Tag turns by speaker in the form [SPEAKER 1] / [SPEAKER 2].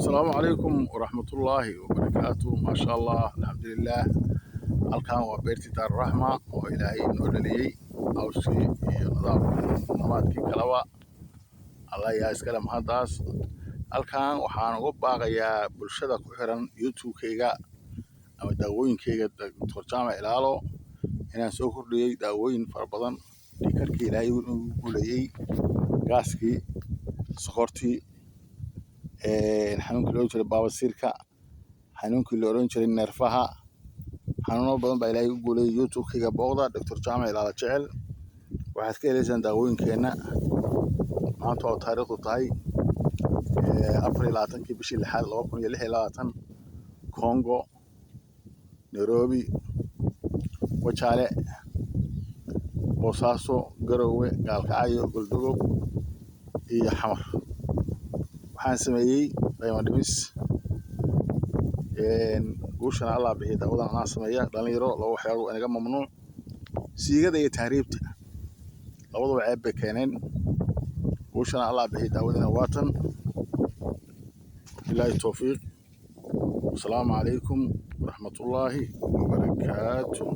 [SPEAKER 1] السلام عليكم ورحمة الله وبركاته. ما شاء الله الحمد لله. halkan waa beertii daar raxma oo ilaahay noo dhaliyay awshii iyo nadaafadkii kalaba allah yaa iskale mahadaas. halkan waxaan uga baaqayaa bulshada ku xiran youtube-kayga ama daawooyinkayga Dr. Jaamac Ilaalo inaan soo kordhiyay daawooyin fara badan, dhiigkarkii ilaahay uu guuleeyay, gaaskii, sokortii, xanuunkii loo jiray baabasiirka, xanuunkii la oran jiray neerfaha, xanuuno badan baa ilaahay u guuleeyay. youtube-kayga booqda Dr. Jaamac Ilaalo jecel waxaad ka helaysaan daawooyinkeena. maanta oo taariikhdu tahay 24 bishii 6 2026 Congo, Nairobi, Wajaale, Boosaaso, Garowe, Gaalkacyo, Galdogob iyo Xamar waxaan sameeyay qiimo dhimis. guushana Allah bixiyo, daawadan anaa sameeya. dhalinyaro laba waxyaalo inaga mamnuuc, siigada iyo tahriibta labadaba ceeb bay keeneen. guushana Allah bixiyo, daawadana waatan. billahi tawfiiq. السلام عليكم ورحمة الله وبركاته.